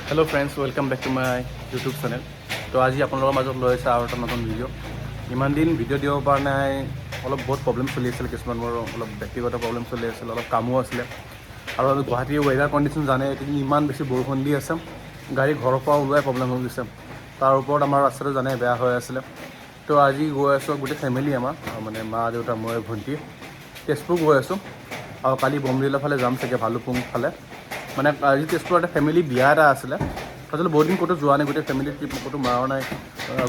Hello friends welcome back to my YouTube channel. तो आज আপোনালোকৰ মাজত লৈ আহিছে আৰু এটা নতুন ভিডিঅ'। ইমান দিন ভিডিঅ' দিব পৰা নাই, অলপ বহুত প্ৰব্লেম চলি আছিল, কিছুমান মোৰ অলপ ব্যক্তিগত প্ৰব্লেম চলি আছিল, অলপ কামো আছিলে। আৰু গুৱাহাটীৰ ৱেডাৰ কণ্ডিশ্যন জানে, এইকেইদিন ইমান বেছি বৰষুণ দি আছে, গাড়ী ঘৰৰ পৰা ওলোৱাই প্ৰব্লেম হৈ গৈছে। তাৰ ওপৰত আমাৰ ৰাস্তাটো জানে বেয়া হৈ আছিলে। তো আজি গৈ আছোঁ গোটেই ফেমিলি আমাৰ, মানে মা দেউতা মই ভণ্টি তেজপুৰ গৈ আছোঁ। আৰু কালি বমদিলৰ ফালে যাম চাগে, ভালুকপুং ফালে। মানে আজি তেজপুৰত এটা ফেমিলি বিয়া এটা আছিলে। আচলতে বহুত দিন ক'তো যোৱা নাই, গোটেই ফেমিলি ট্ৰিপ ক'তো মাৰা নাই।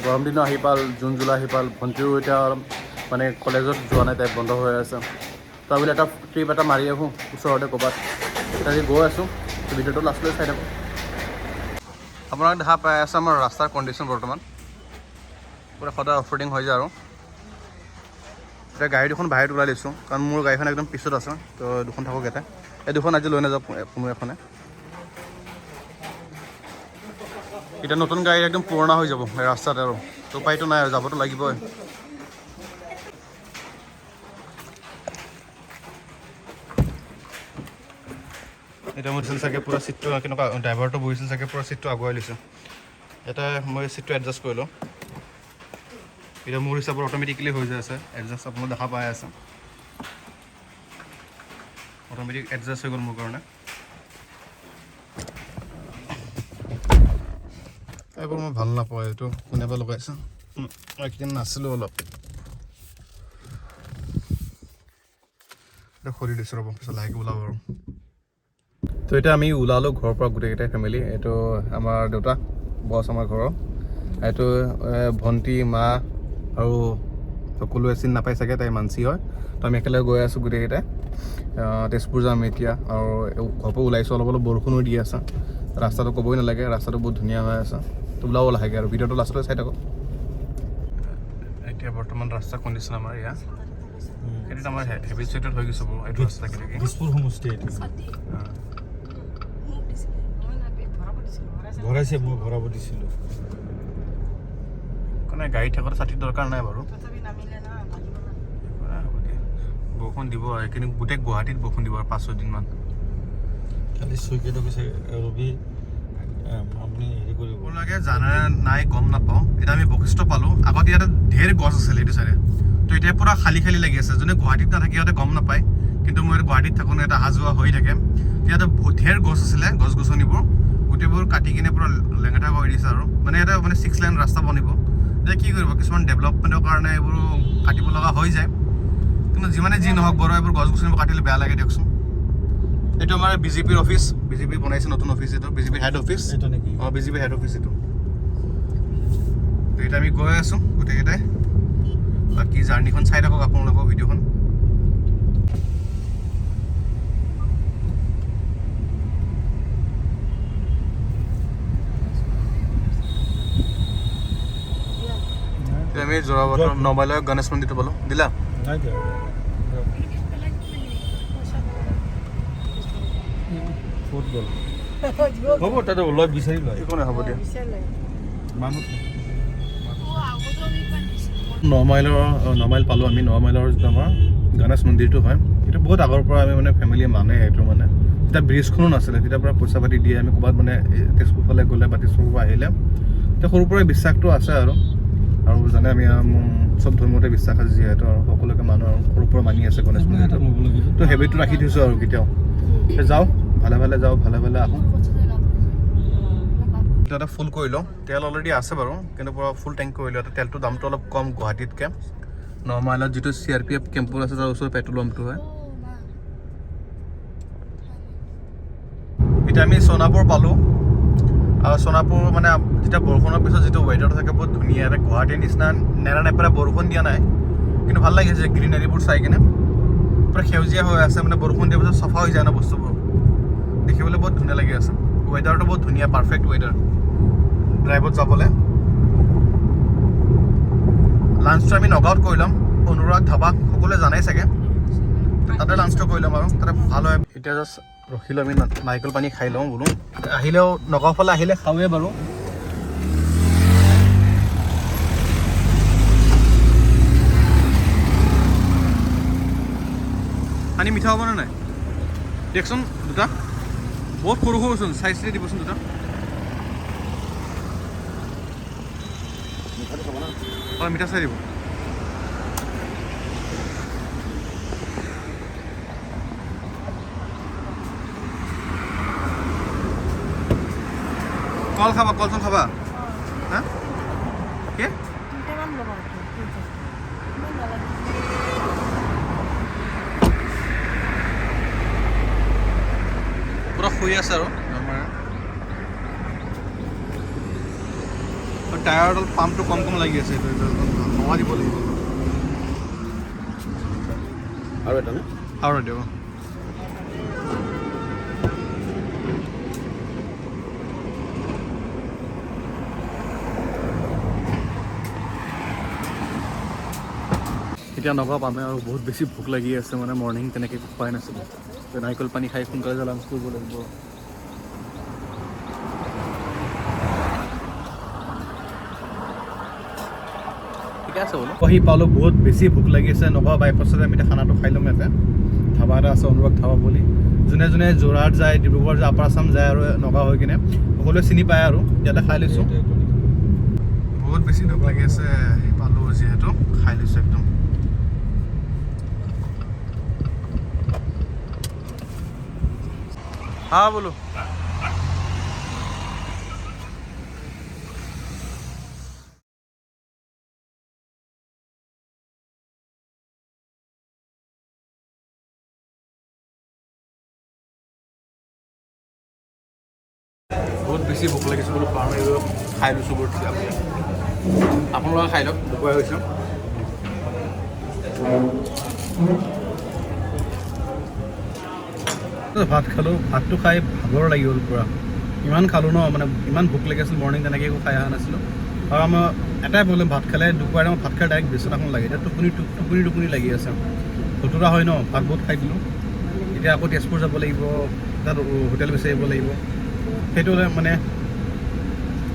গৰম দিনো আহি পাল, জুন জুলাই আহি পাল, ভণ্টিও এতিয়া মানে কলেজত যোৱা নাই, তাই বন্ধ হৈ আছে। তো বোলে এটা ট্ৰিপ এটা মাৰি আহোঁ ওচৰতে ক'ৰবাত, আজি গৈ আছোঁ। ভিডিঅ'টো লাষ্টলৈ চাই থাকোঁ। আপোনালোকে দেখা পাই আছে আমাৰ ৰাস্তাৰ কণ্ডিশ্যন বৰ্তমান পূৰা সদায় অফৰোডিং হৈ যায়। আৰু এতিয়া গাড়ী দুখন বাহিৰত ওলাই দিছোঁ, কাৰণ মোৰ গাড়ীখন একদম পিছত আছে। তো দুখন থাকক ইয়াতে, এই দুখন আজি লৈ নাযাওক কোনো এখনে। এতিয়া নতুন গাড়ী একদম পুৰণা হৈ যাব ৰাস্তাত, আৰু তো উপায়তো নাই আৰু যাবতো লাগিবই। এতিয়া মোৰ দিছিল চাগে পূৰা ছিটটো কেনেকুৱা, ড্ৰাইভাৰটো বহিছিল চাগে পূৰা ছিটটো আগুৱাই লৈছোঁ। এটা মই ছিটটো এডজাষ্ট কৰি লওঁ। এতিয়া মোৰ হিচাপত অট'মেটিকেলি হৈ যায় আছে এডজাষ্ট, আপোনালোকে দেখা পাই আছে। অট'মেটিক এডজাষ্ট হৈ গ'ল মোৰ কাৰণে। এইবোৰ মই ভাল নাপাওঁ, এইটো কোনেবা লগাইছে, এইকেইদিন নাছিলোঁ অলপ। এতিয়া খুলি দিছোঁ ৰ'ব, পিছত লাহেকৈ ওলাব আৰু। তো এতিয়া আমি ওলালোঁ ঘৰৰ পৰা গোটেইকেইটাই ফেমিলি। এইটো আমাৰ দেউতা বছ আমাৰ ঘৰৰ, এইটো ভণ্টি মা আৰু সকলোৱে চিনি নাপাই চাগে, তাই মানসী হয়। তো আমি একেলগে গৈ আছোঁ গোটেইকেইটাই, তেজপুৰ যাম এতিয়া। আৰু ঘৰৰ পৰা ওলাইছোঁ, অলপ অলপ বৰষুণো দি আছে। ৰাস্তাটো ক'বই নালাগে, ৰাস্তাটো বহুত ধুনীয়া হৈ আছে। তো ওলাব লাহেকৈ আৰু ভিডিঅ'টো লাষ্টলৈ চাই থাকক। এতিয়া বৰ্তমান ৰাস্তাৰ কণ্ডিশ্যন আমাৰ ইয়াত সেইটো আমাৰ হেভি ষ্ট্ৰিটত হৈ গৈছে বাৰু, এইটো ৰাস্তা কেনেকৈ দিছপুৰ সমষ্টি এইটো ভৰাইছে, মই ভৰাব দিছিলোঁ। মানে গাড়ী থাকোঁতে ছাতিৰ দৰকাৰ নাই বাৰু। বৰষুণ দিব আৰু এইখিনি গোটেই গুৱাহাটীত বৰষুণ দিব আৰু 5-6 দিনমান। খালি চুইকেটক ৰবি আপুনি হেৰি কৰিব লাগে, জানে নাই গম নাপাওঁ। এতিয়া আমি বশিষ্ঠ পালোঁ, আগতে ইয়াতে ঢেৰ গছ আছিলে এইটো চাইডে। তো এতিয়া পূৰা খালী খালী লাগি আছে। যোনে গুৱাহাটীত নাথাকে সিহঁতে গম নাপায়, কিন্তু মই গুৱাহাটীত থাকোঁ, ইয়াতে অহা যোৱা হৈ থাকে। ইয়াতে ঢেৰ গছ আছিলে, গছ গছনিবোৰ গোটেইবোৰ কাটি কিনে পূৰা লেঙেঠা কৰি দিছে। আৰু মানে ইয়াতে মানে 6 লেন ৰাস্তা বনিব। এতিয়া কি কৰিব, কিছুমান ডেভেলপমেণ্টৰ কাৰণে এইবোৰ কাটিব লগা হৈ যায়। কিন্তু যিমানে যি নহওক বাৰু, এইবোৰ গছ গছনিবোৰ কাটিলে বেয়া লাগে দিয়কচোন। এইটো আমাৰ বিজেপিৰ অফিচ, বিজেপি বনাইছে নতুন অফিচ, এইটো বিজেপিৰ হেড অফিচ। এইটো নেকি? অঁ, বিজেপিৰ হেড অফিচ এইটো। তো এতিয়া আমি গৈ আছোঁ গোটেইকেইটাই। বাকী জাৰ্ণিখন চাই থাকক আপোনালোকৰ ভিডিঅ'খন। আমি যোৰাবাটৰ নমাইলৰ গণেশ মন্দিৰটো পালোঁ। দিলা নাই দিয়া ক'ত গ'ল? হ'ব, তাতে ওলাই বিচাৰি লয়, একো নাই, হ'ব দিয়া। মানুহ নমাইল পালোঁ আমি। নমাইলৰ যিটো আমাৰ গণেশ মন্দিৰটো হয়, এইটো বহুত আগৰ পৰা আমি মানে ফেমিলিয়ে মানে এইটো মানে তেতিয়া ব্ৰিজখনো নাছিলে, তেতিয়াৰ পৰা পইচা পাতি দিয়ে আমি ক'ৰবাত মানে তেজপুৰ ফালে গ'লে বা তেজপুৰৰ পৰা আহিলে। তেতিয়া সৰুৰ পৰাই বিশ্বাসটো আছে আৰু জানে আমি চব ধৰ্মতে বিশ্বাস আছে যিহেতু, আৰু সকলোকে মানুহ আৰু সৰুৰ পৰা মানি আছে গণেশ মন্দিৰটো। তো হেবিটটো ৰাখি থৈছোঁ আৰু কেতিয়াও যাওঁ, ভালে ভালে যাওঁ, ভালে ভালে আহোঁ। এটা ফুল কৰি লওঁ, তেল অলৰেডি আছে বাৰু, কিন্তু পূৰা ফুল টেংক কৰি লওঁ। তেলটোৰ দামটো অলপ কম গুৱাহাটীতকৈ। 9 মাইলত যিটো CRPF কেম্পটো আছে তাৰ ওচৰত পেট্ৰল পাম্পটো হয়। এতিয়া আমি সোণাপুৰ পালোঁ। আৰু সোণাপুৰ মানে যেতিয়া বৰষুণৰ পিছত যিটো ৱেডাৰটো থাকে বহুত ধুনীয়া। এটা গুৱাহাটীৰ নিচিনা নেৰা নেপেৰা বৰষুণ দিয়া নাই, কিন্তু ভাল লাগিছে গ্ৰীনাৰীবোৰ চাই কিনে। পূৰা সেউজীয়া হৈ আছে, মানে বৰষুণ দিয়াৰ পিছত চাফা হৈ যায় ন বস্তুবোৰ, দেখিবলৈ বহুত ধুনীয়া লাগি আছে। ৱেডাৰটো বহুত ধুনীয়া, পাৰফেক্ট ৱেডাৰ ড্ৰাইভত যাবলৈ। লাঞ্চটো আমি নগাঁৱত কৰি ল'ম, অনুৰাগ ধাবা, সকলোৱে জানাই চাগে, তাতে লাঞ্চটো কৰি ল'ম আৰু তাতে ভাল হয়। এতিয়া জাষ্ট ৰখিলোঁ আমি, নাৰিকল পানী খাই লওঁ বোলো। আহিলেও নগাঁও ফালে আহিলে খাওঁৱেই বাৰু। পানী মিঠা হ'বনে নাই দিয়কচোন, দুটা বহুত সৰু সৰুচোন, চাই চিতি দিবচোন দুটা। হয় মিঠা চাই দিব কল খাবা কল চল খাবা হা কি পুৰা শুই আছে আৰু আমাৰ টায়াৰডাল পাম্পটো কম কম লাগি আছে এইটো হাৱা দিব লাগিব আৰু এটা নে আৰু দিওঁ এতিয়া নগা পামে আৰু বহুত বেছি ভোক লাগি আছে মানে মৰ্ণিং তেনেকৈ খোৱাই নাছিলোঁ নাৰিকল পানী খাই সোনকালে লাঞ্চ কৰিব লাগিব ঠিকে আছে বোলো আহি পালোঁ বহুত বেছি ভোক লাগি আছে নগা বাইপাছতে আমি এতিয়া খানাটো খাই ল'ম ইয়াতে ধাবা এটা আছে অনুৰাগ ধাবা বুলি যোনে যোনে যোৰহাট যায় ডিব্ৰুগড় যায় আপাৰ আছাম যায় আৰু নগা হৈ কিনে সকলোৱে চিনি পায় আৰু ইয়াতে খাই লৈছোঁ বহুত বেছি ভোক লাগি আছে পালোঁ যিহেতু খাই লৈছোঁ একদম হা বোলো বহুত বেছি ভোক লাগিছে বোলো পাৰ মাৰিব খাই লৈছোঁ বহুত আপোনালোকে খাই লওক দুপৰীয়া হৈছোঁ ভাত খালোঁ ভাতটো খাই ভাগৰ লাগি গ'ল পূৰা ইমান খালোঁ ন মানে ইমান ভোক লাগি আছিল মৰ্ণিং তেনেকৈ একো খাই অহা নাছিলোঁ আৰু আমাৰ এটাই প্ৰব্লেম ভাত খালে দুপৰীয়া ভাত খালে ডাইৰেক্ট বিচনাখন লাগে এতিয়া টোপনি লাগি আছে ভতুৰা হয় ন ভাত বহুত খাই দিলোঁ এতিয়া আকৌ তেজপুৰ যাব লাগিব তাত হোটেল বিচাৰিব লাগিব সেইটো মানে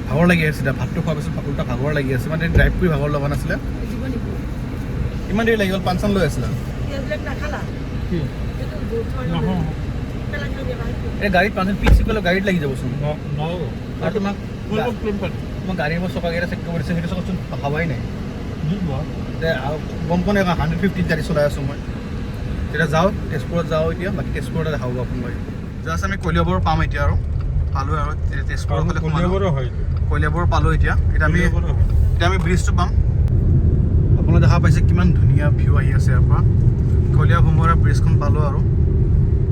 ভাগৰ লাগি আছে এতিয়া ভাতটো খোৱাৰ পিছত উল্টা ভাগৰ লাগি আছে মানে ড্ৰাইভ কৰি ভাগৰ লগা নাছিলে কিমান দেৰি লাগি গ'ল পাণ চান লৈ আছিলে এই গাড়ীত পাণ চান পিক পেলাই গাড়ীত লাগি যাবচোন আৰু তোমাক গাড়ীৰ মই চকাকেইটা চেক কৰিব দিছে সেইটো চকচোন হাৱাই নাই গম পোৱা নাই 150 গাড়ী চলাই আছোঁ মই তেতিয়া যাওঁ তেজপুৰত যাওঁ এতিয়া বাকী তেজপুৰতে দেখাব আপোনালোকে জাষ্ট আমি কলিয়াবৰ পাম এতিয়া আৰু পালোঁ আৰু তেজপুৰৰ ফালে কলিয়াবৰ পালোঁ এতিয়া আমি ব্ৰিজটো পাম আপোনালোকে দেখা পাইছে কিমান ধুনীয়া ভিউ আহি আছে ইয়াৰ পৰা কলিয়া ভোমৰা ব্ৰিজখন পালোঁ আৰু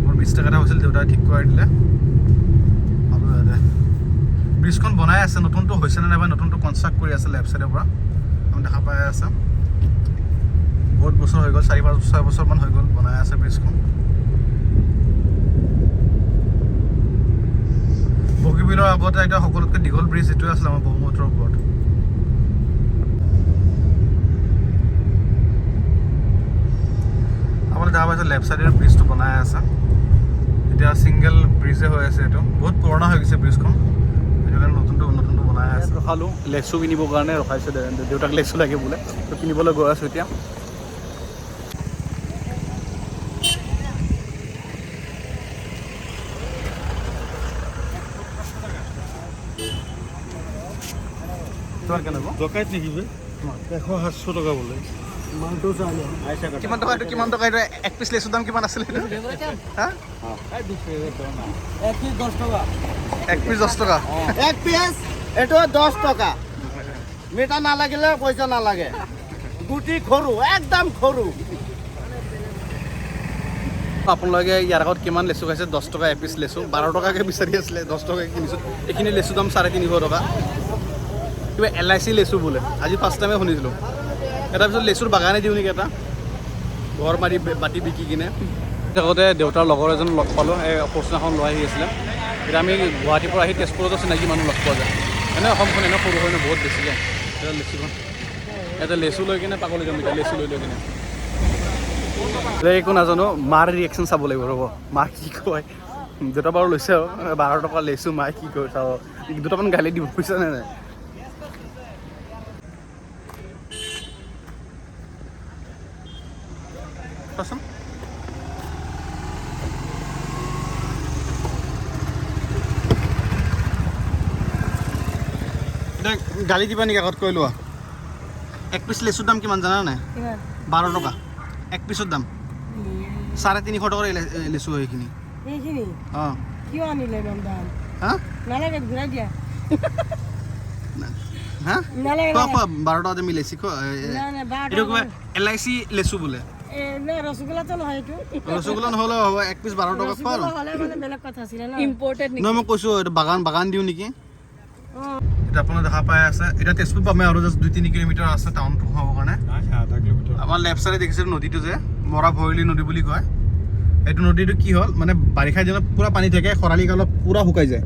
মোৰ মিষ্টেক এটা হৈছিল দেউতাই ঠিক কৰাই দিলে পালোঁ ইয়াতে ব্ৰিজখন বনাই আছে নতুনটো হৈছে নে নাইবা নতুনটো কনষ্ট্ৰাক্ট কৰি আছে লেফ্ট ছাইডৰ পৰা আমি দেখা পাই আছে বহুত বছৰ হৈ গ'ল 4-5-6 বছৰমান হৈ গ'ল বনাই আছে ব্ৰিজখন বগীবিলৰ আগতে এতিয়া সকলোতকৈ দীঘল ব্ৰিজ এইটোৱে আছিলে আমাৰ ব্ৰহ্মপুত্ৰৰ ওপৰত আপোনালোকে দেখা পাইছে লেফ্ট ছাইডৰ ব্ৰিজটো বনাই আছে এতিয়া ছিংগল ব্ৰিজে হৈ আছে এইটো বহুত পুৰণা হৈ গৈছে ব্ৰিজখন সেইটো কাৰণে নতুনটো বনাই আছে ৰখালোঁ লেচু কিনিবৰ কাৰণে ৰখাইছে দেউতাক লেচু লাগে বোলে তো কিনিবলৈ গৈ আছোঁ এতিয়া ডকাইত নেকি 100-700 টকা বোলে কিমান টকা এইটো কিমান টকা এইটো এক পিচ লেচুৰ দাম কিমান আছিলে এক পিচ 10 টকা এক পিচ এইটো 10 টকা মিঠা নালাগিলে পইচা নালাগে গুটি সৰু একদম সৰু আপোনালোকে ইয়াৰ আগত কিমান লেচু খাইছে 10 টকা এপিচ লেচু 12 টকাকৈ বিচাৰি আছিলে 10 টকাকৈ কিনিছোঁ এইখিনি লেচুৰ দাম 350 টকা কিবা LIC লেচু বোলে আজি ফাৰ্ষ্ট টাইমে শুনিছিলোঁ তাৰপিছত লেচুৰ বাগানে দিওঁ নেকি এটা ঘৰ মাৰি বাটি বিকি কিনে আগতে দেউতাৰ লগৰ এজন লগ পালোঁ এই প্ৰশ্নখন লৈ আহি আছিলে এতিয়া আমি গুৱাহাটীৰ পৰা আহি তেজপুৰতো চিনাকি মানুহ লগ পোৱা যায় এনে অসমখন এনেও সৰু হয় ন বহুত বেছিকৈ এতিয়া লেচুখন ইয়াতে লেচু লৈ কিনে পাগল যাম এতিয়া লেচু লৈ কিনে একো নাজানো মাৰ ৰিয়েকশ্যন চাব লাগিব ৰ'ব মা কি কয় দেউতা বাৰু লৈছে আৰু 12 টকা লেচু মায়ে কি কয় চাব দুটামান গালি দিব পইচা নে নাই কোৱাচোন এতিয়া গালি দিবা নেকি আগত কৈ লোৱা এক পিচ লেচুৰ দাম কিমান জানা নাই? 12 টকা এক পিচৰ দাম। 350 টকাৰ লেচু হয় এইখিনি। অঁ কিয় আনিলে ইমান দাম? হা নালাগে ঘূৰাই দিয়া। হা নালাগে খোৱা খোৱা 12 টকাতে মিলাইছি খোৱা। এইটো কিবা LIC লেচু বোলে। ৰসগোল্লাটো নহয় এইটো। ৰসগোল্লা নহ'লেও হ'ব, এক পিচ 12 টকা খোৱা আৰু। হ'লে মানে বেলেগ কথা আছিলে ন। ইম্পৰ্টেড নহয় মই কৈছোঁ এইটো বাগান দিওঁ নেকি। এটা আপোনাৰ দেখা পাই আছে এটা তেজপুৰ পামে আৰু জাষ্ট 2-3 কিলোমিটাৰ আছে টাউনটো সোমাবৰ কাৰণে। আধা কিলোমিটাৰ আমাৰ লেফ্ট চাইডে দেখিছে নদীটো যে মৰা ভৈৰলী নদী বুলি কয়। এইটো নদীটো কি হ'ল মানে বাৰিষা দিনত পূৰা পানী থাকে, খৰালি কালত পূৰা শুকাই যায়,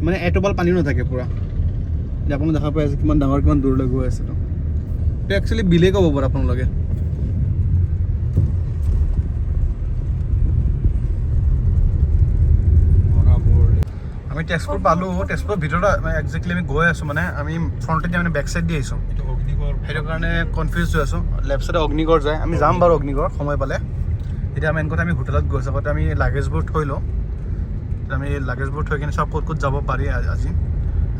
মানে এটোপাল পানীও নাথাকে পূৰা। এতিয়া আপুনি দেখা পাই আছে কিমান ডাঙৰ কিমান দূৰলৈ গৈ আছে। এইটো একচুৱেলি বিলেই ক'ব পাৰে আপোনালোকে। আমি তেজপুৰ পালোঁ, তেজপুৰৰ ভিতৰত একজেক্টলি আমি গৈ আছোঁ, মানে আমি ফ্ৰণ্টেদি মানে বেক চাইড দি আহিছোঁ। এইটো অগ্নিগড় সেইটো কাৰণে কনফিউজ হৈ আছোঁ। লেফ্ট চাইডে অগ্নিগড় যায়, আমি যাম বাৰু অগ্নিগড় সময় পালে। এতিয়া মেইন কথা আমি হোটেলত গৈছোঁ, আগতে আমি লাগেজবোৰ থৈ লওঁ। আমি লাগেজবোৰ থৈ কিনে চব ক'ত ক'ত যাব পাৰি আজি।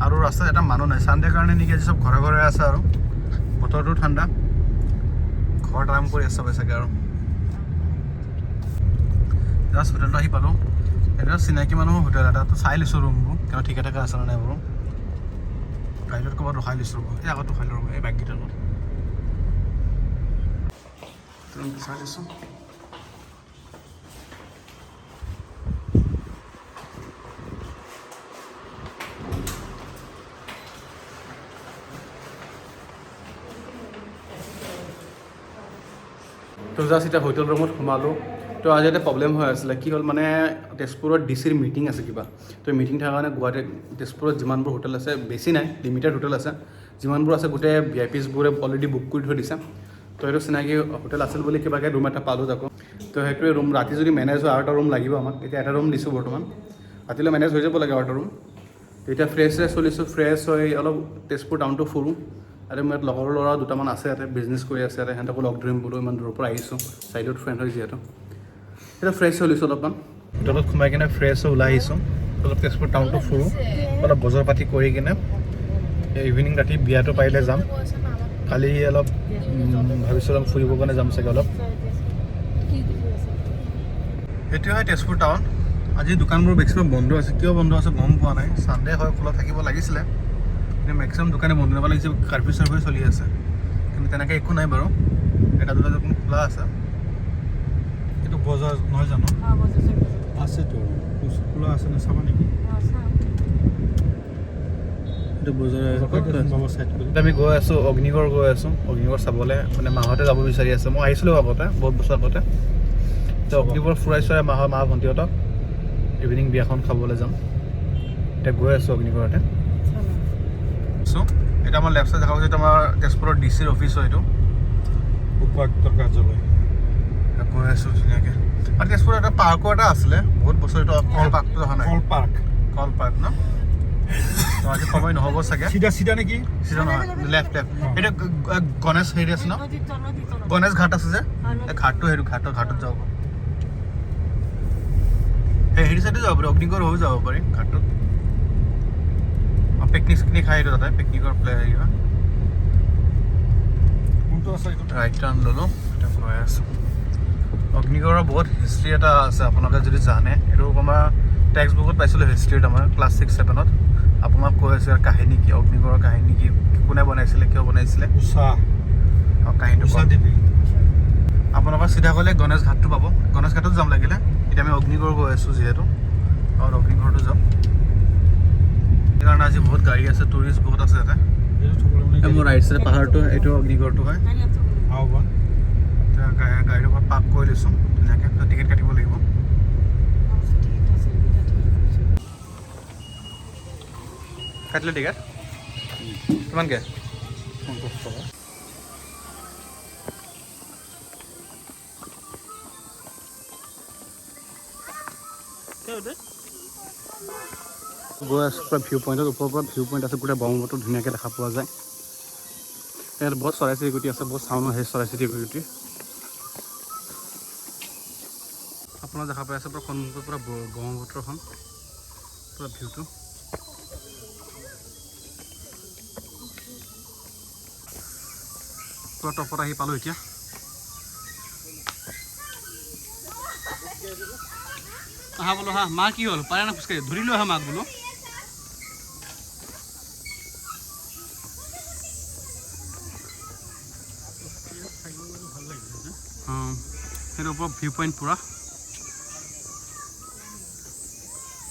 আৰু ৰাস্তাত এটা মানুহ নাই, চানডে কাৰণে নেকি আজি চব ঘৰে ঘৰে আছে আৰু বতৰটো ঠাণ্ডা, ঘৰত আৰাম কৰি আছে চবে চাগে। আৰু জাষ্ট হোটেলটো আহি পালোঁ। এটা চিনাকি মানুহৰ হোটেল এটা, তো চাই লৈছোঁ ৰুমবোৰ কিয় ঠিকে ঠাকে আছে নাই বাৰু। গাড়ীত ক'ৰবাত ৰখাই লৈছোঁ ৰ'ব, এই আগত ৰখাই লওঁ এই বাইককেইটাৰ লগত ৰুমটো চাই লৈছোঁ। তো জাষ্ট এতিয়া হোটেল ৰুমত সোমালোঁ। তো আজি এটা প্ৰব্লেম হৈ আছিলে, কি হ'ল মানে তেজপুৰত DCৰ মিটিং আছে কিবা। তো মিটিং থকাৰ কাৰণে গুৱাহাটীত তেজপুৰত যিমানবোৰ হোটেল আছে বেছি নাই, লিমিটেড হোটেল আছে। যিমানবোৰ আছে গোটেই VIPsবোৰে অলৰেডি বুক কৰি থৈ দিছে। তো সেইটো চিনাকি হোটেল আছিল বুলি কিবাকৈ ৰুম এটা পালোঁ তাকো। তো সেইটোৱে ৰুম ৰাতি যদি মেনেজ হয় আৰু এটা ৰুম লাগিব আমাক। এতিয়া এটা ৰুম দিছোঁ বৰ্তমান, ৰাতিলৈ মেনেজ হৈ যাব লাগে আৰু এটা ৰুম। তো এতিয়া ফ্ৰেছ চলিছোঁ, ফ্ৰেছ হৈ অলপ তেজপুৰ টাউনটো ফুৰোঁ। আৰু মোৰ ইয়াত লগৰ ল'ৰা দুটামান আছে, ইয়াতে বিজনেছ কৰি আছে, ইয়াতে সিহঁতকো লগ ধৰিম বোলো, ইমান দূৰৰ পৰা আহিছোঁ, চাইডত ফ্ৰেণ্ড হয় যিহেতু। এতিয়া ফ্ৰেছ চলিছোঁ অলপমান, হোটেলত সোমাই কিনে ফ্ৰেছ হৈ ওলাই আহিছোঁ। অলপ তেজপুৰ টাউনটো ফুৰোঁ, অলপ বজাৰ পাতি কৰি কিনে ইভিনিং ৰাতি বিয়াটো পাৰিলে যাম। কালি অলপ ভাবিছোঁ অলপ ফুৰিবৰ কাৰণে যাম চাগে অলপ। এইটোৱে হয় তেজপুৰ টাউন। আজি দোকানবোৰ মেক্সিমাম বন্ধ আছে, কিয় বন্ধ আছে গম পোৱা নাই। ছানডে হয় খোলা থাকিব লাগিছিলে, কিন্তু মেক্সিমাম দোকানে বন্ধ নাপাব লাগিছে, কাৰ্ফিউ চাৰ্ফিউ চলি আছে। কিন্তু তেনেকৈ একো নাই বাৰু, এটা দুটা দোকান খোলা আছে। এইটো বজাৰ নহয় জানো? আছেতো খোলা আছে নে চাবা নেকি? এইটো বজাৰ চাইড কৰি আমি গৈ আছোঁ অগ্নিগড় গৈ আছোঁ, অগ্নিগড় চাবলৈ। মানে মাহঁতে যাব বিচাৰি আছে, মই আহিছিলোঁ আগতে বহুত বছৰ আগতে। তো অগ্নিগড় ফুৰাই চুৰাই মা ভণ্টিহঁতক ইভিনিং বিয়াখন খাবলৈ যাম। এতিয়া গৈ আছোঁ অগ্নিগড়তে। এটা আমাৰ লেফ্ট চাইড দেখা পাইছোঁ, এইটো আমাৰ তেজপুৰৰ DCৰ অফিচ হয়। এইটো উপায়ুক্তৰ কাৰ্যালয়। গৈ আছোঁ ধুনীয়াকৈ। আৰু তেজপুৰত এটা পাৰ্কো এটা আছিলে বহুত বছৰ, এইটো কল পাৰ্কটো অহা নাই। কল পাৰ্ক ন? তো আজি সময় নহ'ব চাগে। চিধা নেকি? চিধা নহয়, লেফ্ট। এইটো গণেশ হেৰি আছে ন, গণেশ ঘাট আছে যে, এই ঘাটটো সেইটো ঘাটত যাব পাৰি। সেই হেৰি চাইডে যাব পাৰি, অগ্নিগড় হৈ যাব পাৰি ঘাটটোত। পিকনিক চিকনিক খাই এইটো তাতে পিকনিকৰ প্লে হেৰি হয়। কোনটো আছে এইটো? ৰাইট টাৰ্ণ ল'লোঁ, এতিয়া গৈ আছোঁ। অগ্নিগড়ৰ বহুত হিষ্ট্ৰী এটা আছে, আপোনালোকে যদি জানে। এইটো আমাৰ টেক্সট বুকত পাইছিলোঁ হিষ্ট্ৰীত, আমাৰ ক্লাছ 6-7ত। আপোনাক কৈ আছোঁ ইয়াৰ কাহিনী কি, অগ্নিগড়ৰ কাহিনী কি, কোনে বনাইছিলে, কিয় বনাইছিলে, কাহিনীটো দেৱী। আপোনালোকৰ চিধা গ'লে গণেশ ঘাটটো পাব, গণেশ ঘাটত যাম লাগিলে। এতিয়া আমি অগ্নিগড় গৈ আছোঁ যিহেতু, আৰু অগ্নিগড়টো যাম। সেইকাৰণে আজি বহুত গাড়ী আছে, টুৰিষ্ট বহুত আছে ইয়াতে। মোৰ ৰাইট চাইডে পাহাৰটো, এইটো অগ্নিগড়টো হয়। গাড়ীৰ লগত পাৰ্ক কৰি লৈছোঁ ধুনীয়াকৈ, টিকেট কাটিব লাগিব। কাটিলে টিকেট কিমানকৈ? 50 টকা। গৈ আছোঁ পুৰা ভিউ পইণ্টত, ওপৰৰ পৰা ভিউ পইণ্ট আছে, গোটেই ব্ৰহ্মপুত্ৰ ধুনীয়াকৈ দেখা পোৱা যায়। ইয়াত বহুত চৰাই চিৰিকটি আছে, বহুত চাউণ্ড আহে চৰাই চিৰিকটি। আপোনাৰ দেখা পাই আছে পুৰা সন্মুখৰ পৰা ব্ৰহ্মপুত্ৰখন, পুৰা ভিউটো। পুৰা টপত আহি পালোঁ এতিয়া। আহা বোলো হা, মা কি হ'ল পাৰে না খোজকাঢ়ি, ধৰিলোঁ আহা মাক বোলো। সেইটো ওপৰত ভিউ পইণ্ট পূৰা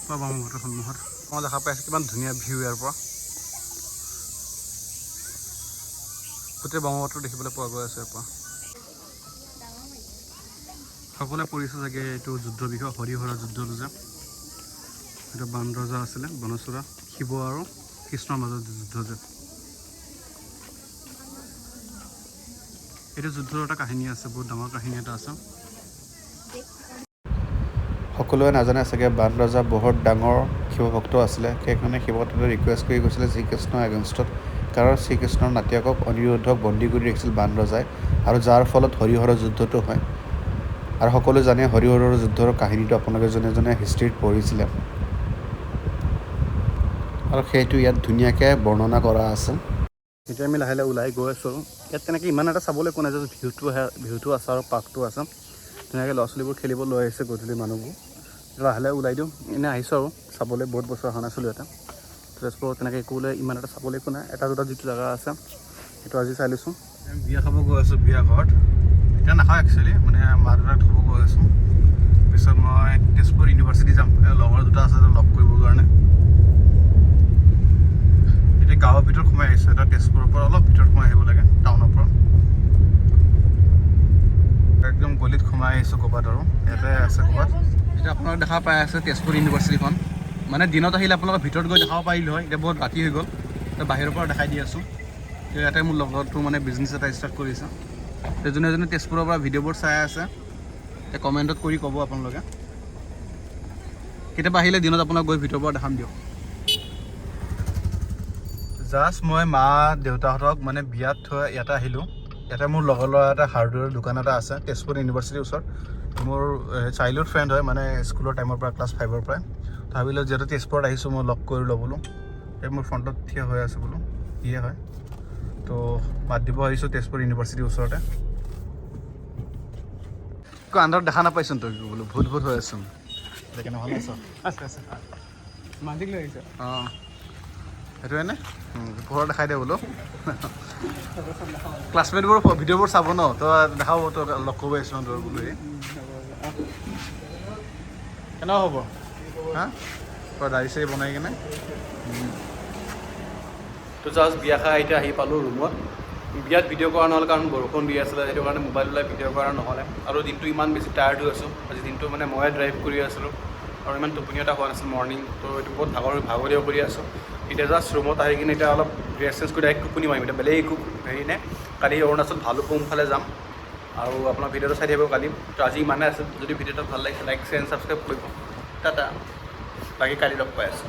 ব্ৰহ্মপুত্ৰৰ সন্মুখত মই দেখা পাই আছোঁ কিমান ধুনীয়া ভিউ ইয়াৰ পৰা। গোটেই ব্ৰহ্মপুত্ৰ দেখিবলৈ পোৱা গৈ আছে ইয়াৰ পৰা। সকলোৱে পঢ়িছে চাগে এইটো যুদ্ধৰ বিষয়ে, হৰিহৰৰ যুদ্ধটো যে এইটো বানৰজা আছিলে, বনচুৰা, শিৱ আৰু কৃষ্ণৰ মাজত যুদ্ধ যে, এইটো যুদ্ধৰ এটা কাহিনী আছে, বহুত ডাঙৰ কাহিনী এটা আছে। সকলোৱে নাজানে চাগে বানৰজা বহুত ডাঙৰ শিৱভক্ত আছিলে, সেইকাৰণে শিৱতে ৰিকুৱেষ্ট কৰি গৈছিলে শ্ৰীকৃষ্ণৰ এগেইনষ্টত, কাৰণ শ্ৰীকৃষ্ণৰ নাতিয়েকক অনিৰুদ্ধক বন্দী কৰি ৰাখিছিল বানৰজাই, আৰু যাৰ ফলত হৰিহৰৰ যুদ্ধটো হয়। আৰু সকলোৱে জানে হৰিহৰৰ যুদ্ধৰ কাহিনীটো আপোনালোকে যোনে যোনে হিষ্ট্ৰীত পঢ়িছিলে, আৰু সেইটো ইয়াত ধুনীয়াকৈ বৰ্ণনা কৰা আছে। এতিয়া আমি লাহে লাহে ওলাই গৈ আছোঁ। ইয়াত তেনেকৈ ইমান এটা চাবলৈ কোৱা নাই, যে ভিউটো আছে আৰু পাৰ্কটো আছে, ধুনীয়াকৈ ল'ৰা ছোৱালীবোৰ খেলিব লৈ আহিছে গধূলি মানুহবোৰ। লাহে লাহে ওলাই দিওঁ, এনেই আহিছোঁ আৰু চাবলৈ, বহুত বছৰ অহা নাছিলোঁ ইয়াতে। তেজপুৰত তেনেকৈ একো ইমান এটা চাবলৈ একো নাই, এটা দুটা যিটো জেগা আছে সেইটো আজি চাই লৈছোঁ। বিয়া খাব গৈ আছোঁ বিয়া ঘৰত, এতিয়া নাখাওঁ একচুৱেলি, মানে মা দেউতাক থ'ব গৈ আছোঁ। পিছত মই তেজপুৰ ইউনিভাৰ্চিটি যাম, লগৰ দুটা আছে লগ কৰিবৰ কাৰণে। এতিয়া গাঁৱৰ ভিতৰত সোমাই আহিছোঁ, এটা তেজপুৰৰ পৰা অলপ ভিতৰত সোমাই আহিব লাগে, টাউনৰ পৰা একদম গলিত সোমাই আহিছোঁ ক'ৰবাত, আৰু ইয়াতে আছে ক'ৰবাত। এতিয়া আপোনালোকে দেখা পাই আছে তেজপুৰ ইউনিভাৰ্চিটিখন, মানে দিনত আহিলে আপোনালোকে ভিতৰত গৈ দেখাব পাৰিলোঁ হয়, এতিয়া বহুত ৰাতি হৈ গ'ল, এতিয়া বাহিৰৰ পৰা দেখাই দি আছোঁ। ইয়াতে মোৰ লগৰটো মানে বিজনেছ এটা ষ্টাৰ্ট কৰিছে, যোনে যোনে তেজপুৰৰ পৰা ভিডিঅ'বোৰ চাই আছে এতিয়া কমেণ্টত কৰি ক'ব আপোনালোকে। কেতিয়াবা আহিলে দিনত আপোনাক গৈ ভিতৰৰ পৰা দেখাম দিয়ক। জাষ্ট মই মা দেউতাহঁতক মানে বিয়াত থৈ ইয়াতে আহিলোঁ। ইয়াতে মোৰ লগৰ ল'ৰা এটা হাৰ্ডৱেৰৰ দোকান এটা আছে তেজপুৰ ইউনিভাৰ্চিটিৰ ওচৰত, মোৰ চাইল্ডহুড ফ্ৰেণ্ড হয়, মানে স্কুলৰ টাইমৰ পৰা, ক্লাছ 5ৰ পৰাই। ভাবিলোঁ যিহেতু তেজপুৰত আহিছোঁ মই লগ কৰি ল'ব বোলো, এই মোৰ ফ্ৰণ্টত থিয় হৈ আছে বোলো, সিয়ে হয়। তো মাত দিব আহিছোঁ তেজপুৰ ইউনিভাৰ্চিটিৰ ওচৰতে। একো আন্ধাৰত দেখা নাপাইছোন তই বোলো, ভূত ভূত হৈ আছোন। কেনে ভাল আছ? আছে আছে, মাটিক লৈ আহিছে। অঁ সেইটোৱে নে? পোহৰ দেখাই দে বোলো। ক্লাছমেটবোৰ ভিডিঅ'বোৰ চাব ন, তই দেখাব, তই লগ কৰিব আহিছোঁ তোৰ বোলো। কেনেকুৱা হ'ব হা, তই দাড়ি চাড়ি বনাই কিনে। তো জাষ্ট বিয়া খাই এতিয়া আহি পালোঁ ৰুমত। বিয়াত ভিডিঅ' কৰা নহ'ল কাৰণ বৰষুণ দি আছিলে, সেইটো কাৰণে মোবাইল ওলাই ভিডিঅ' কৰা নহ'লে, আৰু দিনটো ইমান বেছি টায়াৰ্ড হৈ আছোঁ। আজি দিনটো মানে ময়ে ড্ৰাইভ কৰি আছিলোঁ, আৰু ইমান টোপনি এটা হোৱা নাছিল মৰ্ণিং, তো এইটো বহুত ভাগৰীয়া কৰি আছোঁ। এতিয়া জাষ্ট ৰুমত আহি কিনে এতিয়া অলপ ড্ৰেছ চেঞ্জ কৰি ডাইৰেক্ট টোপনি মাৰিম। এতিয়া বেলেগ একো হেৰি নাই, কালি অৰুণাচল ভালুকপুং ফালে যাম, আৰু আপোনাৰ ভিডিঅ'টো চাই থাকিব কালি। তো আজি ইমানে আছে, যদি ভিডিঅ'টো ভাল লাগিছে লাইক, শ্বেয়াৰ, ছাবস্ক্ৰাইব কৰিব। টাটা, বাকী কালি লগ পাই আছোঁ।